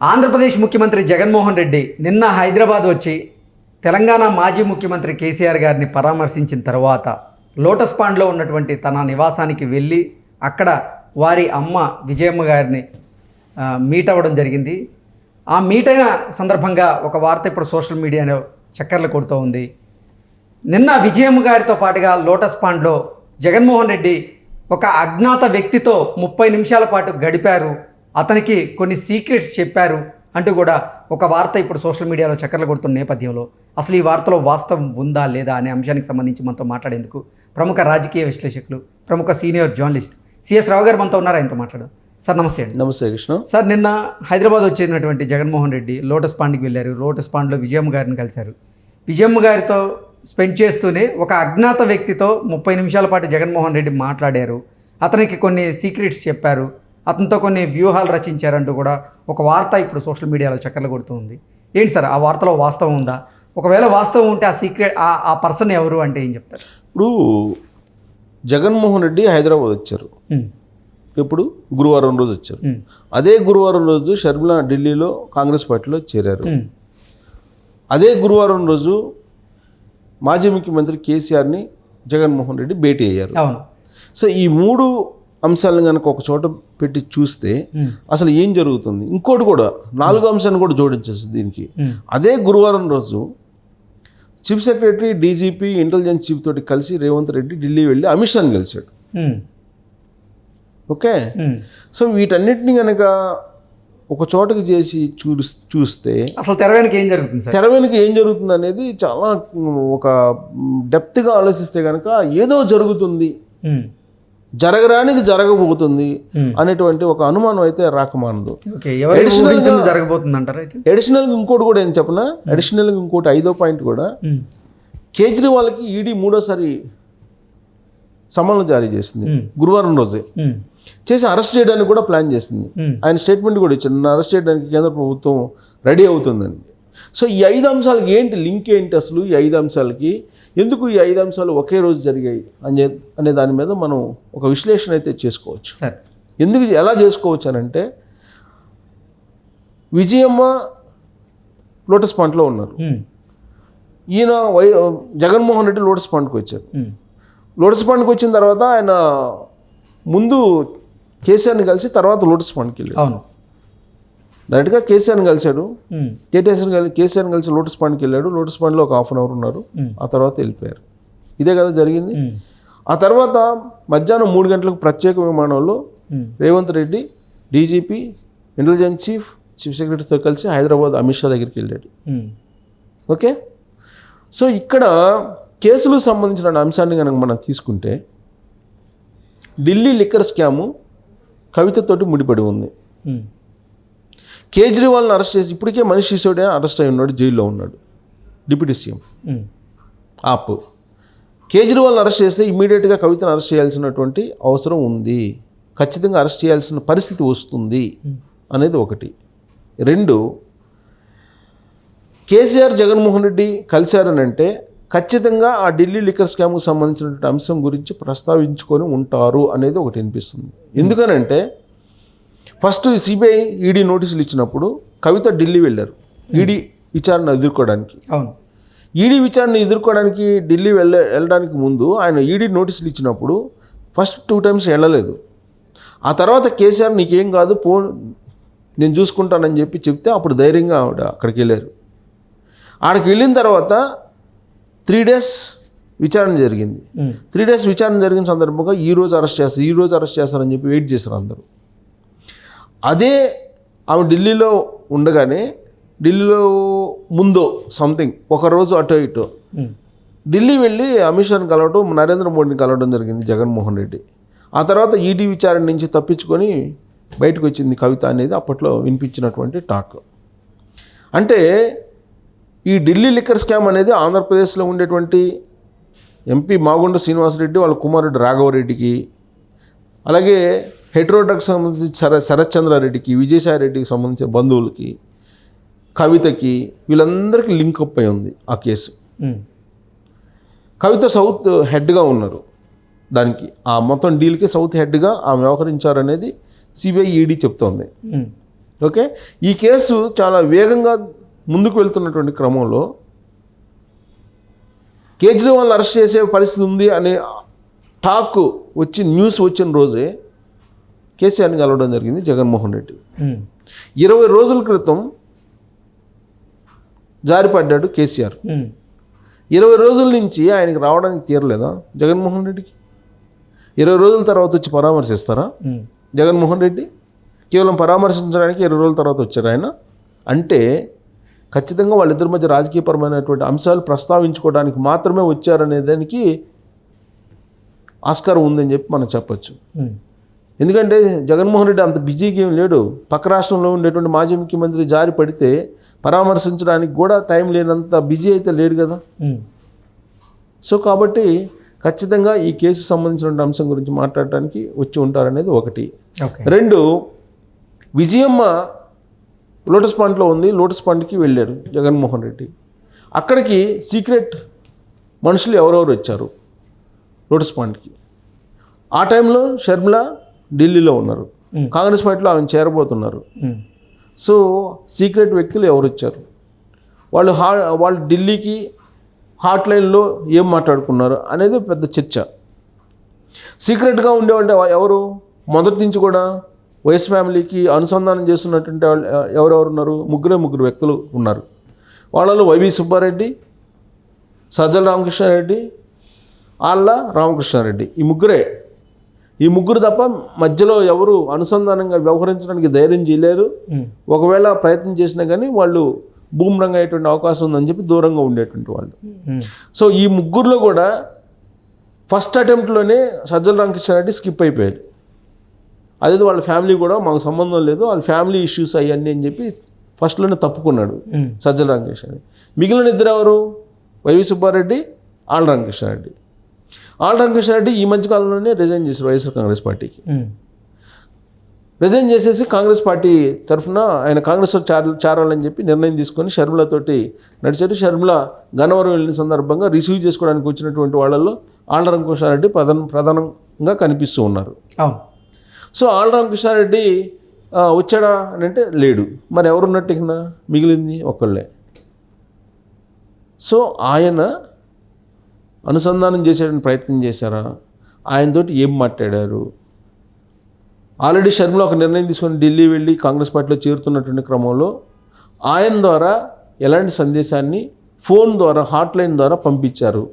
ఆంధ్రప్రదేశ్ ముఖ్యమంత్రి జగన్మోహన్ రెడ్డి నిన్న హైదరాబాద్ వచ్చి తెలంగాణ మాజీ ముఖ్యమంత్రి కేసీఆర్ గారిని పరామర్శించిన తర్వాత లోటస్ పాండ్లో ఉన్నటువంటి తన నివాసానికి వెళ్ళి అక్కడ వారి అమ్మ విజయమ్మ గారిని మీట్ అవ్వడం జరిగింది. ఆ మీట్ అయిన సందర్భంగా ఒక వార్త ఇప్పుడు సోషల్ మీడియాలో చక్కర్లు కొడుతూ ఉంది. నిన్న విజయమ్మ గారితో పాటుగా లోటస్ పాండ్లో జగన్మోహన్ రెడ్డి ఒక అజ్ఞాత వ్యక్తితో 30 నిమిషాల పాటు గడిపారు, అతనికి కొన్ని సీక్రెట్స్ చెప్పారు అంటూ కూడా ఒక వార్త ఇప్పుడు సోషల్ మీడియాలో చక్కర్లు కొడుతున్న నేపథ్యంలో అసలు ఈ వార్తలో వాస్తవం ఉందా లేదా అనే అంశానికి సంబంధించి మనతో మాట్లాడేందుకు ప్రముఖ రాజకీయ విశ్లేషకులు, ప్రముఖ సీనియర్ జర్నలిస్ట్ సిఎస్ రావు గారు మనతో ఉన్నారు. ఆయనతో మాట్లాడదాం. సార్ నమస్తే అండి. నమస్తే కృష్ణ. సార్ నిన్న హైదరాబాద్ వచ్చినటువంటి జగన్మోహన్ రెడ్డి లోటస్ పాండ్కి వెళ్ళారు. లోటస్ పాండ్లో విజయమ్మ గారిని కలిశారు. విజయమ్మ గారితో స్పెండ్ చేస్తూనే ఒక అజ్ఞాత వ్యక్తితో 30 నిమిషాల పాటు జగన్మోహన్ రెడ్డి మాట్లాడారు, అతనికి కొన్ని సీక్రెట్స్ చెప్పారు, అతనితో కొన్ని వ్యూహాలు రచించారంటూ కూడా ఒక వార్త ఇప్పుడు సోషల్ మీడియాలో చక్కర్లు కొడుతూ ఉంది. ఏంటి సార్ ఆ వార్తలో వాస్తవం ఉందా? ఒకవేళ వాస్తవం ఉంటే ఆ సీక్రెట్ ఆ పర్సన్ ఎవరు అంటే ఏం చెప్తారు? ఇప్పుడు జగన్మోహన్ రెడ్డి హైదరాబాద్ వచ్చారు. ఇప్పుడు గురువారం రోజు వచ్చారు. అదే గురువారం రోజు షర్మిల ఢిల్లీలో కాంగ్రెస్ పార్టీలో చేరారు. అదే గురువారం రోజు మాజీ ముఖ్యమంత్రి కేసీఆర్ని జగన్మోహన్ రెడ్డి భేటీ అయ్యారు. అవును. సో ఈ 3 అంశాలను కనుక ఒక చోట పెట్టి చూస్తే అసలు ఏం జరుగుతుంది, ఇంకోటి కూడా 4వ అంశాన్ని కూడా జోడించేసి దీనికి. అదే గురువారం రోజు chief secretary, DGP, intelligence chief తోటి కలిసి రేవంత్ రెడ్డి ఢిల్లీ వెళ్ళి అమిత్ షాని కలిశాడు. ఓకే. సో వీటన్నిటిని కనుక ఒక చోటకి చేసి చూస్తే అసలు తెర వెనుక ఏం జరుగుతుంది, తెర వెనుక ఏం జరుగుతుంది అనేది చాలా ఒక డెప్త్గా ఆలోచిస్తే కనుక ఏదో జరుగుతుంది, జరగరానిది జరగబోతుంది అనేటువంటి ఒక అనుమానం అయితే రాకమానదు. అడిషనల్ ఇంకోటి కూడా ఏం చెప్పనా, అడిషనల్ ఇంకోటి 5వ పాయింట్ కూడా కేజ్రీవాల్కి ఈడీ 3వ సమన్లు జారీ చేసింది గురువారం రోజే. చేసి అరెస్ట్ చేయడానికి కూడా ప్లాన్ చేసింది. ఆయన స్టేట్మెంట్ కూడా ఇచ్చాడు, నన్ను అరెస్ట్ చేయడానికి కేంద్ర ప్రభుత్వం రెడీ అవుతుందని. సో ఈ 5 అంశాలకి ఏంటి లింక్, ఏంటి అసలు ఈ 5 అంశాలకి, ఎందుకు ఈ 5 అంశాలు ఒకే రోజు జరిగాయి అనే దాని మీద మనం ఒక విశ్లేషణ అయితే చేసుకోవచ్చు. ఎందుకు ఎలా చేసుకోవచ్చు అని అంటే, విజయమ్మ లోటస్ పాండ్లో ఉన్నారు, ఈయన జగన్మోహన్ రెడ్డి లోటస్ పాండ్కి వచ్చారు. లోటస్ పాండ్కి వచ్చిన తర్వాత ఆయన ముందు కేసీఆర్ని కలిసి తర్వాత లోటస్ పాండ్కి వెళ్ళారు. అవును. డైరెక్ట్గా కేసీఆర్ని కలిశాడు. కేసీఆర్ని కలిసి లోటస్ పాండ్కి వెళ్ళాడు. లోటస్ పాండ్లో ఒక 1/2 అవర్ ఉన్నారు. ఆ తర్వాత వెళ్ళిపోయారు. ఇదే కదా జరిగింది. ఆ తర్వాత మధ్యాహ్నం 3 గంటలకు ప్రత్యేక విమానంలో Revanth Reddy, DGP, intelligence chief సెక్రటరీతో కలిసి హైదరాబాద్ అమిత్ షా దగ్గరికి వెళ్ళాడు. ఓకే. సో ఇక్కడ కేసులకు సంబంధించిన అంశాన్ని కనుక మనం తీసుకుంటే, ఢిల్లీ లిక్కర్ స్కాము కవితతోటి ముడిపడి ఉంది. కేజ్రీవాల్ని అరెస్ట్ చేసి ఇప్పటికే మనీష్ సిసోడియా అరెస్ట్ అయి ఉన్నాడు, జైల్లో ఉన్నాడు, డిప్యూటీ సీఎం ఆప్. కేజ్రీవాల్ని అరెస్ట్ చేస్తే ఇమీడియట్గా కవితను అరెస్ట్ చేయాల్సినటువంటి అవసరం ఉంది, ఖచ్చితంగా అరెస్ట్ చేయాల్సిన పరిస్థితి వస్తుంది అనేది ఒకటి. 2, కేసీఆర్ జగన్మోహన్ రెడ్డి కలిశారని అంటే ఖచ్చితంగా ఆ ఢిల్లీ లిక్కర్ స్కామ్కు సంబంధించినటువంటి అంశం గురించి ప్రస్తావించుకొని ఉంటారు అనేది ఒకటి అనిపిస్తుంది. ఎందుకనంటే ఫస్ట్ సిబిఐ ఈడీ నోటీసులు ఇచ్చినప్పుడు కవిత ఢిల్లీ వెళ్ళారు ఈడీ విచారణ ఎదుర్కోవడానికి. ఈడీ విచారణ ఎదుర్కోవడానికి ఢిల్లీ వెళ్ళడానికి ముందు ఆయన ఈడీ నోటీసులు ఇచ్చినప్పుడు ఫస్ట్ 2 times వెళ్ళలేదు. ఆ తర్వాత కేసీఆర్ నీకేం కాదు పో, నేను చూసుకుంటానని చెప్తే అప్పుడు ధైర్యంగా ఆవిడ అక్కడికి వెళ్ళారు. ఆడికి వెళ్ళిన తర్వాత 3 days విచారణ జరిగింది. 3 days విచారణ జరిగిన సందర్భంగా ఈ రోజు అరెస్ట్ చేస్తారని చెప్పి వెయిట్ చేశారు అందరూ. అదే ఆమె ఢిల్లీలో ఉండగానే, ఢిల్లీలో ముందో సంథింగ్ ఒకరోజు అటో ఇటో ఢిల్లీ వెళ్ళి అమిత్ షాని కలవడం, నరేంద్ర మోడీని కలవడం జరిగింది జగన్మోహన్ రెడ్డి. ఆ తర్వాత ఈడీ విచారణ నుంచి తప్పించుకొని బయటకు వచ్చింది కవిత అనేది అప్పట్లో వినిపించినటువంటి టాక్. అంటే ఈ ఢిల్లీ లిక్కర్ స్కామ్ అనేది ఆంధ్రప్రదేశ్లో ఉండేటువంటి ఎంపీ మాగుంట శ్రీనివాసరెడ్డి వాళ్ళ కుమారుడు రాఘవరెడ్డికి, అలాగే హెట్రోడ్రగ్స్ సంబంధించి శరత్ చంద్రారెడ్డికి, విజయసాయి రెడ్డికి సంబంధించిన బంధువులకి, కవితకి, వీళ్ళందరికీ లింక్ అప్ అయి ఉంది ఆ కేసు. కవిత సౌత్ హెడ్గా ఉన్నారు దానికి, ఆ మొత్తం డీల్కి సౌత్ హెడ్గా ఆమె వ్యవహరించారనేది సిబిఐ ఈడీ చెప్తోంది. ఓకే, ఈ కేసు చాలా వేగంగా ముందుకు వెళ్తున్నటువంటి క్రమంలో కేజ్రీవాల్ అరెస్ట్ చేసే పరిస్థితి ఉంది అనే టాక్ వచ్చి న్యూస్ వచ్చిన రోజే కేసీఆర్ని కలవడం జరిగింది జగన్మోహన్ రెడ్డి. 20 రోజుల క్రితం జారిపడ్డాడు కేసీఆర్. 20 రోజుల నుంచి ఆయనకి రావడానికి తీరలేదా జగన్మోహన్ రెడ్డికి? 20 రోజుల తర్వాత వచ్చి పరామర్శిస్తారా జగన్మోహన్ రెడ్డి? కేవలం పరామర్శించడానికి 20 రోజుల తర్వాత వచ్చారు ఆయన. అంటే ఖచ్చితంగా వాళ్ళిద్దరి మధ్య రాజకీయపరమైనటువంటి అంశాలు ప్రస్తావించుకోవడానికి మాత్రమే వచ్చారనే దానికి ఆస్కారం ఉందని చెప్పి మనం చెప్పచ్చు. ఎందుకంటే జగన్మోహన్ రెడ్డి అంత బిజీగా ఏం లేడు. పక్క రాష్ట్రంలో ఉండేటువంటి మాజీ ముఖ్యమంత్రి జారి పడితే పరామర్శించడానికి కూడా టైం లేనంత బిజీ అయితే లేడు కదా. సో కాబట్టి ఖచ్చితంగా ఈ కేసు సంబంధించిన అంశం గురించి మాట్లాడటానికి వచ్చి ఉంటారనేది ఒకటి. 2, విజయమ్మ లోటస్ పాండ్లో ఉంది. లోటస్ పాండ్కి వెళ్ళారు జగన్మోహన్ రెడ్డి. అక్కడికి సీక్రెట్ మనుషులు ఎవరెవరు వచ్చారు లోటస్ పాండ్కి? ఆ టైంలో షర్మిల ఢిల్లీలో ఉన్నారు, కాంగ్రెస్ పార్టీలో ఆమెను చేరబోతున్నారు. సో సీక్రెట్ వ్యక్తులు ఎవరు వచ్చారు? వాళ్ళు ఢిల్లీకి హాట్ లైన్లో ఏం మాట్లాడుకున్నారు అనేది పెద్ద చర్చ. సీక్రెట్గా ఉండేవాళ్ళు ఎవరు? మొదటి నుంచి కూడా వైఎస్ ఫ్యామిలీకి అనుసంధానం చేస్తున్నటువంటి వాళ్ళు ఎవరెవరు ఉన్నారు? ముగ్గురు వ్యక్తులు ఉన్నారు. వాళ్ళలో వైవి సుబ్బారెడ్డి, సజ్జల రామకృష్ణారెడ్డి, ఆళ్ళ రామకృష్ణారెడ్డి. ఈ ముగ్గురు తప్ప మధ్యలో ఎవరు అనుసంధానంగా వ్యవహరించడానికి ధైర్యం చేయలేరు. ఒకవేళ ప్రయత్నం చేసినా కానీ వాళ్ళు బూమ్రంగ్ అయ్యేటువంటి అవకాశం ఉందని చెప్పి దూరంగా ఉండేటువంటి వాళ్ళు. సో ఈ ముగ్గురులో కూడా ఫస్ట్ అటెంప్ట్లోనే సజ్జల రామకృష్ణారెడ్డి స్కిప్ అయిపోయారు. అదే వాళ్ళ ఫ్యామిలీ కూడా మాకు సంబంధం లేదు, వాళ్ళ ఫ్యామిలీ ఇష్యూస్ అవన్నీ అని చెప్పి ఫస్ట్లోనే తప్పుకున్నాడు సజ్జల రామకృష్ణారెడ్డి. మిగిలిన ఇద్దరు ఎవరు? వైవి సుబ్బారెడ్డి, ఆళ్ళ రామకృష్ణారెడ్డి. ఆళ్ళ రామకృష్ణారెడ్డి ఈ మధ్యకాలంలోనే రిజైన్ చేశారు వైఎస్ఆర్ కాంగ్రెస్ పార్టీకి. రిజైన్ చేసేసి కాంగ్రెస్ పార్టీ తరఫున ఆయన కాంగ్రెస్లో చేరాలని చెప్పి నిర్ణయం తీసుకొని షర్మిలతోటి నడిచారు. షర్మిల గన్నవరం వెళ్ళిన సందర్భంగా రిసీవ్ చేసుకోవడానికి వచ్చినటువంటి వాళ్ళల్లో ఆళ్ళ రామకృష్ణారెడ్డి ప్రధానంగా కనిపిస్తూ ఉన్నారు. సో ఆళ్ళ రామకృష్ణారెడ్డి వచ్చాడా అని అంటే లేడు. మరి ఎవరున్నట్టు ఇక మిగిలింది ఒక్కళ్ళే. సో ఆయన అనుసంధానం చేసేటువంటి ప్రయత్నం చేశారా? ఆయనతోటి ఏం మాట్లాడారు? ఆల్రెడీ షర్మిల ఒక నిర్ణయం తీసుకొని ఢిల్లీ వెళ్ళి కాంగ్రెస్ పార్టీలో చేరుతున్నటువంటి క్రమంలో ఆయన ద్వారా ఎలాంటి సందేశాన్ని ఫోన్ ద్వారా హాట్ లైన్ ద్వారా పంపించారు?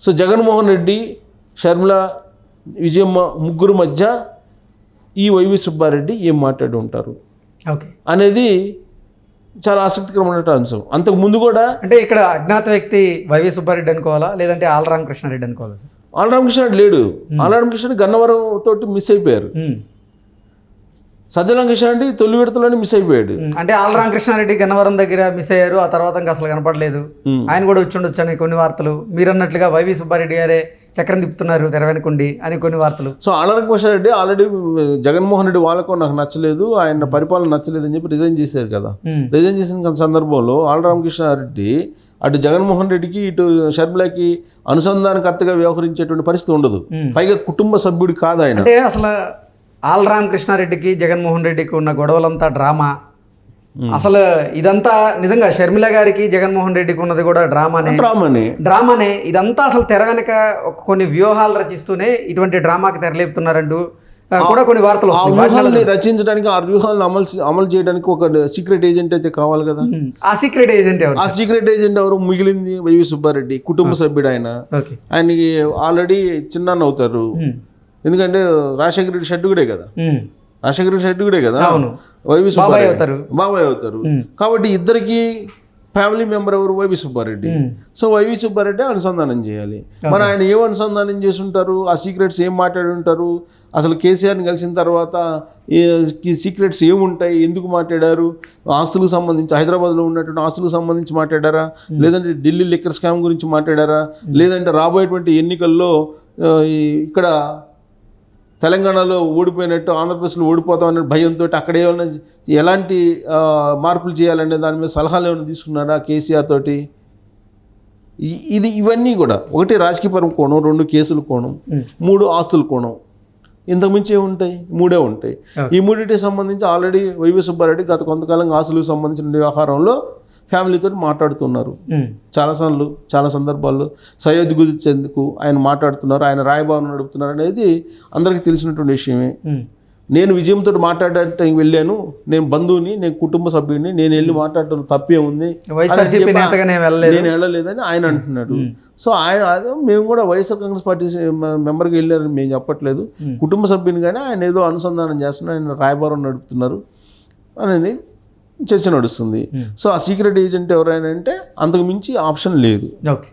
సో జగన్మోహన్ రెడ్డి, షర్మిల, విజయమ్మ ముగ్గురు మధ్య ఈ వైవి సుబ్బారెడ్డి ఏం మాట్లాడి ఉంటారు అనేది చాలా ఆసక్తికరమైన అంశం. అంతకు ముందు కూడా అంటే ఇక్కడ అజ్ఞాత వ్యక్తి వైవి సుబ్బారెడ్డి అనుకోవాలా, లేదంటే ఆళ్ళ రామకృష్ణారెడ్డి అనుకోవాలా? ఆళ్ళ రామకృష్ణారెడ్డి లేడు. ఆళ్ళ రామకృష్ణారెడ్డి గన్నవరం తోటి మిస్ అయిపోయారు. సజ్జల రామకృష్ణారెడ్డి తొలి విడతలోనే మిస్ అయిపోయాడు. అంటే ఆళ్ళ రామకృష్ణారెడ్డి గన్నవరం దగ్గర మిస్ అయ్యారు, ఆ తర్వాత ఇంకా అసలు కనపడలేదు. ఆయన కూడా వచ్చి ఉండొచ్చు అని కొన్ని వార్తలు. మీరు అన్నట్లుగా వైవి సుబ్బారెడ్డి గారే చక్రం తిప్పుతున్నారు తెర వెనుకుండి అని కొన్ని వార్తలు. సో ఆళ్ళ రామకృష్ణారెడ్డి ఆల్రెడీ జగన్మోహన్ రెడ్డి వాళ్ళకు నాకు నచ్చలేదు, ఆయన పరిపాలన నచ్చలేదు అని చెప్పి రిజైన్ చేశారు కదా. రిజైన్ చేసిన సందర్భంలో ఆళ్ళ రామకృష్ణారెడ్డి అటు జగన్మోహన్ రెడ్డికి ఇటు షర్మిలకి అనుసంధానకర్తగా వ్యవహరించేటువంటి పరిస్థితి ఉండదు. పైగా కుటుంబ సభ్యుడు కాదు ఆయన. అంటే అసలు ఆళ్ళ రామకృష్ణారెడ్డికి జగన్మోహన్ రెడ్డికి ఉన్న గొడవలంతా డ్రామా. అసలు ఇదంతా నిజంగా షర్మిల గారికి జగన్మోహన్ రెడ్డికి ఉన్నది కూడా డ్రామానే. ఇదంతా అసలు తెర వెనక కొన్ని వ్యూహాలు రచిస్తూనే ఇటువంటి డ్రామాకి తెరలేపుతున్నారంటూ కూడా కొన్ని వార్తలు వస్తున్నాయి. రచించడానికి ఆ వ్యూహాలను అమలు చేయడానికి ఒక సీక్రెట్ ఏజెంట్ అయితే కావాలి కదా. ఆ సీక్రెట్ ఏజెంట్ ఎవరు? మిగిలింది వైవి సుబ్బారెడ్డి, కుటుంబ సభ్యుడు ఆయన. ఆయనకి ఆల్రెడీ చిన్నాన్న అవుతారు. ఎందుకంటే రాజశేఖర రెడ్డి షెడ్డుగుడే కదా. వైవి సుబ్బారెడ్డి బాబాయ్ అవుతారు. కాబట్టి ఇద్దరికి ఫ్యామిలీ మెంబర్ ఎవరు? YV Subba Reddy. So YV Subba Reddy అనుసంధానం చేయాలి. మరి ఆయన ఏం అనుసంధానం చేసి ఉంటారు? ఆ సీక్రెట్స్ ఏం మాట్లాడి ఉంటారు? అసలు కేసీఆర్ని కలిసిన తర్వాత ఈ సీక్రెట్స్ ఏముంటాయి? ఎందుకు మాట్లాడారు? ఆస్తులకు సంబంధించి, హైదరాబాద్లో ఉన్నటువంటి ఆస్తులకు సంబంధించి మాట్లాడారా? లేదంటే ఢిల్లీ లిక్కర్ స్కామ్ గురించి మాట్లాడారా? లేదంటే రాబోయేటువంటి ఎన్నికల్లో ఇక్కడ తెలంగాణలో ఓడిపోయినట్టు ఆంధ్రప్రదేశ్లో ఓడిపోతామనే భయంతో అక్కడ ఏమైనా ఎలాంటి మార్పులు చేయాలనే దాని మీద సలహాలు ఏమైనా తీసుకున్నారా కేసీఆర్ తోటి? ఇవన్నీ కూడా ఒకటి రాజకీయపరం కోణం, 2 కేసుల కోణం, 3 ఆస్తుల కోణం. ఇంతకుమించి ఏముంటాయి? మూడే ఉంటాయి. ఈ మూడింటికి సంబంధించి ఆల్రెడీ వైవి సుబ్బారెడ్డి గత కొంతకాలంగా ఆస్తులకు సంబంధించిన వ్యవహారంలో ఫ్యామిలీతో మాట్లాడుతున్నారు. చాలా సందర్భాల్లో సయ్యద్ గురించేందుకు ఆయన మాట్లాడుతున్నారు, ఆయన రాయబారం నడుపుతున్నారు అనేది అందరికీ తెలిసినటువంటి విషయమే. నేను విజయంతో మాట్లాడటానికి వెళ్ళాను, నేను బంధువుని, నేను కుటుంబ సభ్యుడిని, నేను వెళ్ళి మాట్లాడటం తప్పే ఉంది, నేను వెళ్ళలేదని ఆయన అంటున్నాడు. సో ఆయన అదే మేము కూడా వైఎస్ఆర్ కాంగ్రెస్ పార్టీ మెంబర్కి వెళ్ళారని మేము చెప్పట్లేదు, కుటుంబ సభ్యుని కానీ ఆయన ఏదో అనుసంధానం చేస్తున్నారు, ఆయన రాయబారం నడుపుతున్నారు అనేది చర్చ నడుస్తుంది. సో ఆ సీక్రెట్ ఏజెంట్ ఎవరైనా అంటే అంతకు మించి ఆప్షన్ లేదు. ఓకే.